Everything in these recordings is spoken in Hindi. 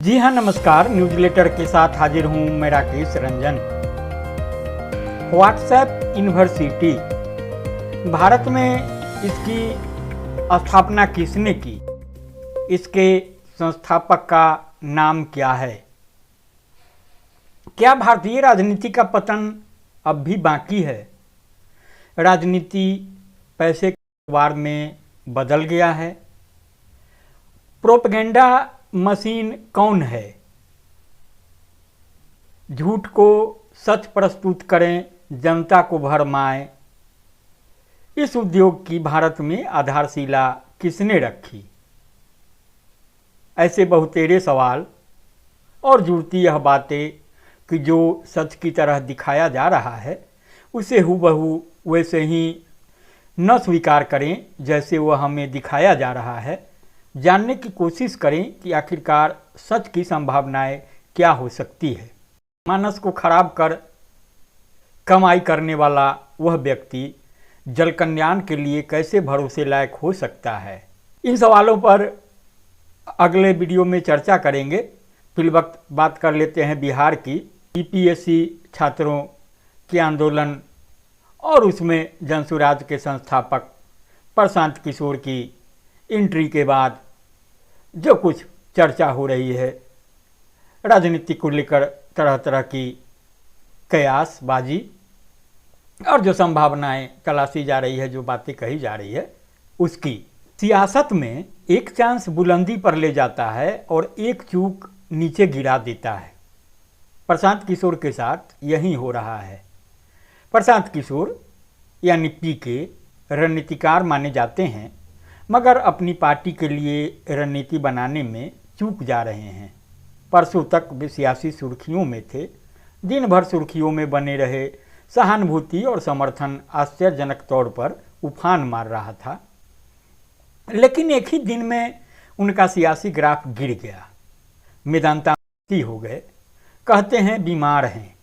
जी हाँ, नमस्कार। न्यूज लेटर के साथ हाजिर हूँ मैं राकेश रंजन। व्हाट्सएप यूनिवर्सिटी, भारत में इसकी स्थापना किसने की? इसके संस्थापक का नाम क्या है? क्या भारतीय राजनीति का पतन अब भी बाकी है? राजनीति पैसे के कारोबार में बदल गया है? प्रोपेगेंडा मशीन कौन है? झूठ को सच प्रस्तुत करें, जनता को भरमाएं, इस उद्योग की भारत में आधारशिला किसने रखी? ऐसे बहुतेरे सवाल और जुड़ती यह बातें कि जो सच की तरह दिखाया जा रहा है उसे हूबहू वैसे ही न स्वीकार करें जैसे वह हमें दिखाया जा रहा है। जानने की कोशिश करें कि आखिरकार सच की संभावनाएं क्या हो सकती है। मानस को खराब कर कमाई करने वाला वह व्यक्ति जल कल्याण के लिए कैसे भरोसे लायक हो सकता है? इन सवालों पर अगले वीडियो में चर्चा करेंगे। फिल वक्त बात कर लेते हैं बिहार की यूपीएससी छात्रों के आंदोलन और उसमें जनसुराज के संस्थापक प्रशांत किशोर की एंट्री के बाद जो कुछ चर्चा हो रही है, राजनीति को लेकर तरह तरह की कयासबाजी और जो संभावनाएं तलाशी जा रही है, जो बातें कही जा रही है उसकी। सियासत में एक चांस बुलंदी पर ले जाता है और एक चूक नीचे गिरा देता है। प्रशांत किशोर के साथ यही हो रहा है। प्रशांत किशोर यानी पीके रणनीतिकार माने जाते हैं, मगर अपनी पार्टी के लिए रणनीति बनाने में चूक जा रहे हैं। परसों तक वे सियासी सुर्खियों में थे, दिन भर सुर्खियों में बने रहे। सहानुभूति और समर्थन आश्चर्यजनक तौर पर उफान मार रहा था, लेकिन एक ही दिन में उनका सियासी ग्राफ गिर गया। मेदांता हो गए। कहते हैं बीमार हैं,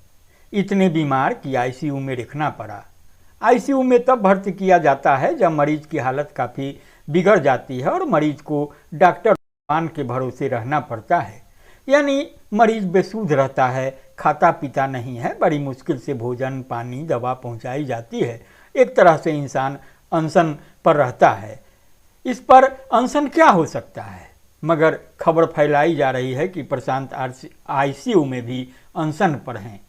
इतने बीमार कि आईसीयू में रखना पड़ा। आईसीयू में तब भर्ती किया जाता है जब मरीज की हालत काफ़ी बिगड़ जाती है और मरीज को डॉक्टर के भरोसे रहना पड़ता है। यानी मरीज बेसुध रहता है, खाता पीता नहीं है, बड़ी मुश्किल से भोजन पानी दवा पहुंचाई जाती है। एक तरह से इंसान अनशन पर रहता है। इस पर अनशन क्या हो सकता है? मगर खबर फैलाई जा रही है कि प्रशांत आईसीयू में भी अनशन पर हैं।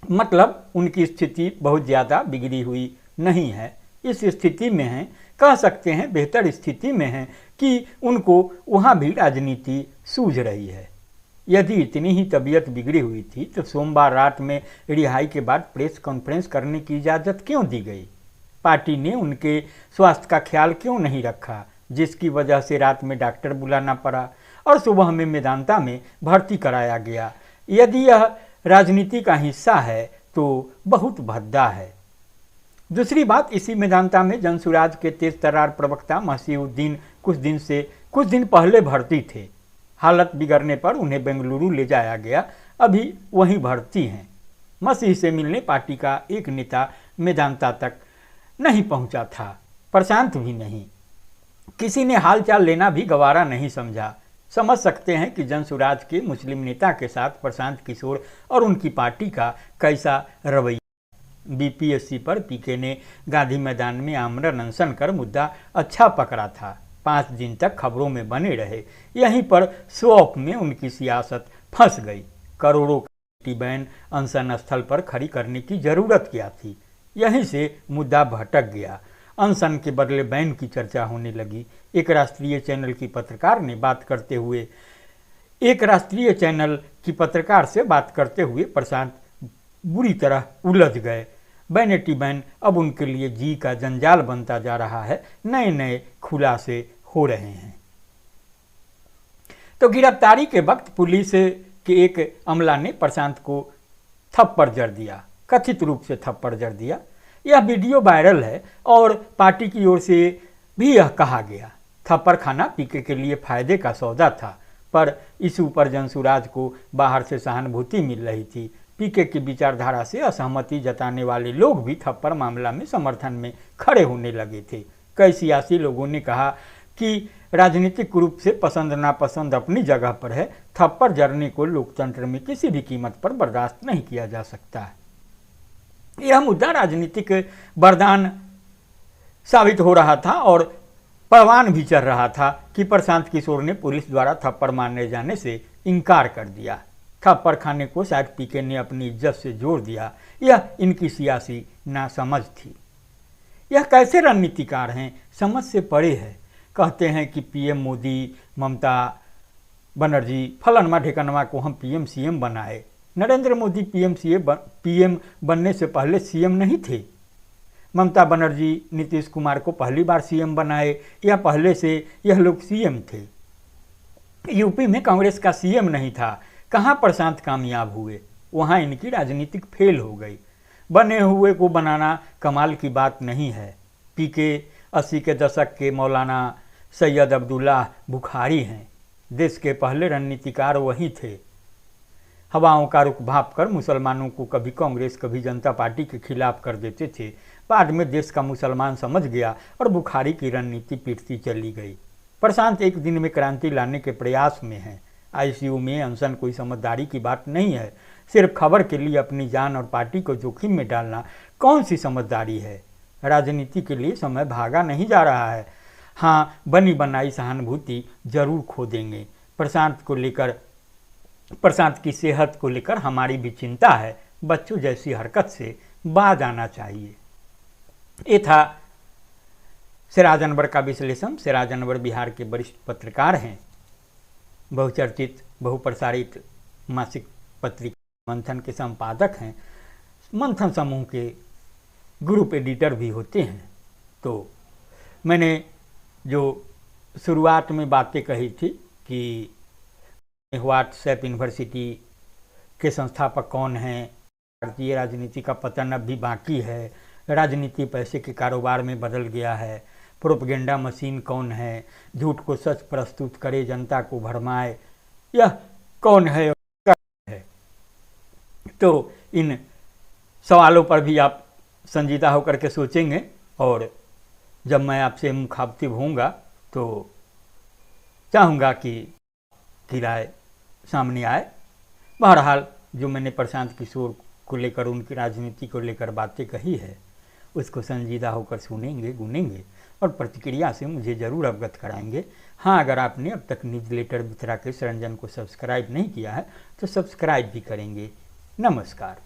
मतलब उनकी स्थिति बहुत ज़्यादा बिगड़ी हुई नहीं है। इस स्थिति में हैं, कह सकते हैं बेहतर स्थिति में हैं कि उनको वहाँ भी राजनीति सूझ रही है। यदि इतनी ही तबीयत बिगड़ी हुई थी तो सोमवार रात में रिहाई के बाद प्रेस कॉन्फ्रेंस करने की इजाज़त क्यों दी गई? पार्टी ने उनके स्वास्थ्य का ख्याल क्यों नहीं रखा, जिसकी वजह से रात में डॉक्टर बुलाना पड़ा और सुबह में मेदांता में भर्ती कराया गया? यदि यह राजनीति का हिस्सा है तो बहुत भद्दा है। दूसरी बात, इसी मेदांता में जनसुराज के तेज तर्रार प्रवक्ता मसीहुद्दीन कुछ दिन पहले भर्ती थे। हालत बिगड़ने पर उन्हें बेंगलुरु ले जाया गया, अभी वहीं भर्ती हैं। मसीह से मिलने पार्टी का एक नेता मेदांता तक नहीं पहुंचा था, प्रशांत भी नहीं। किसी ने हालचाल लेना भी गवारा नहीं समझा। समझ सकते हैं कि जनसुराज के मुस्लिम नेता के साथ प्रशांत किशोर और उनकी पार्टी का कैसा रवैया। बीपीएससी पर पीके ने गांधी मैदान में आमरण अनशन कर मुद्दा अच्छा पकड़ा था। 5 दिन तक खबरों में बने रहे। यहीं पर शौक में उनकी सियासत फंस गई। करोड़ों का बैन अनशन स्थल पर खड़ी करने की जरूरत क्या थी? यहीं से मुद्दा भटक गया। अनशन के बदले बैन की चर्चा होने लगी। एक राष्ट्रीय चैनल की पत्रकार से बात करते हुए प्रशांत बुरी तरह उलझ गए। बैनेटी बैन अब उनके लिए जी का जंजाल बनता जा रहा है। नए नए खुलासे हो रहे हैं। तो गिरफ्तारी के वक्त पुलिस के एक अमला ने प्रशांत को थप्पड़ जड़ दिया, कथित रूप से थप्पड़ जड़ दिया। यह वीडियो वायरल है और पार्टी की ओर से भी यह कहा गया। थप्पड़ खाना पीके के लिए फायदे का सौदा था, पर इस ऊपर जनसुराज को बाहर से सहानुभूति मिल रही थी। पीके की विचारधारा से असहमति जताने वाले लोग भी थप्पड़ मामला में समर्थन में खड़े होने लगे थे। कई सियासी लोगों ने कहा कि राजनीतिक रूप से पसंद नापसंद अपनी जगह पर है, थप्पड़ जड़ने को लोकतंत्र में किसी भी कीमत पर बर्दाश्त नहीं किया जा सकता है। यह मुद्दा राजनीतिक वरदान साबित हो रहा था और परवान भी चल रहा था कि प्रशांत किशोर ने पुलिस द्वारा थप्पड़ मारने जाने से इनकार कर दिया। थप्पड़ खाने को शायद पीके ने अपनी इज्जत से जोड़ दिया। यह इनकी सियासी नासमझ थी। यह कैसे रणनीतिकार हैं, समझ से परे है। कहते हैं कि पीएम मोदी, ममता बनर्जी, फलनमा ढेकनवा को हम पीएम सीएम बनाए। नरेंद्र मोदी पीएम बनने से पहले सीएम नहीं थे। ममता बनर्जी नीतीश कुमार को पहली बार सीएम बनाए या पहले से यह लोग सीएम थे। यूपी में कांग्रेस का सीएम नहीं था। कहाँ प्रशांत कामयाब हुए, वहाँ इनकी राजनीतिक फेल हो गई। बने हुए को बनाना कमाल की बात नहीं है। पीके 80 के दशक के मौलाना सैयद अब्दुल्ला बुखारी हैं। देश के पहले रणनीतिकार वही थे। हवाओं का रुख भाप कर मुसलमानों को कभी कांग्रेस कभी जनता पार्टी के खिलाफ कर देते थे। बाद में देश का मुसलमान समझ गया और बुखारी की रणनीति पीटती चली गई। प्रशांत एक दिन में क्रांति लाने के प्रयास में है। आईसीयू में अनशन कोई समझदारी की बात नहीं है। सिर्फ खबर के लिए अपनी जान और पार्टी को जोखिम में डालना कौन सी समझदारी है। राजनीति के लिए समय भागा नहीं जा रहा है। हाँ, बनी बनाई सहानुभूति जरूर खो देंगे। प्रशांत की सेहत को लेकर हमारी भी चिंता है। बच्चों जैसी हरकत से बाज आना चाहिए। ये था सिराज अनवर का विश्लेषण। सिराज अनवर बिहार के वरिष्ठ पत्रकार हैं, बहुचर्चित बहुप्रसारित मासिक पत्रिका मंथन के संपादक हैं, मंथन समूह के ग्रुप एडिटर भी होते हैं। तो मैंने जो शुरुआत में बातें कही थी कि व्हाट्सएप यूनिवर्सिटी के संस्थापक कौन हैं, भारतीय राजनीति का पतन अब भी बाकी है, राजनीति पैसे के कारोबार में बदल गया है, प्रोपेगेंडा मशीन कौन है, झूठ को सच प्रस्तुत करे, जनता को भरमाए, यह कौन है। तो इन सवालों पर भी आप संजीदा होकर के सोचेंगे और जब मैं आपसे मुखातिब होऊंगा तो चाहूँगा कि राय सामने आए। बहरहाल जो मैंने प्रशांत किशोर को लेकर, उनकी राजनीति को लेकर बातें कही है, उसको संजीदा होकर सुनेंगे, गुनेंगे और प्रतिक्रिया से मुझे ज़रूर अवगत कराएंगे। हाँ, अगर आपने अब तक न्यूज़लेटर मित्रा के सरंजन को सब्सक्राइब नहीं किया है तो सब्सक्राइब भी करेंगे। नमस्कार।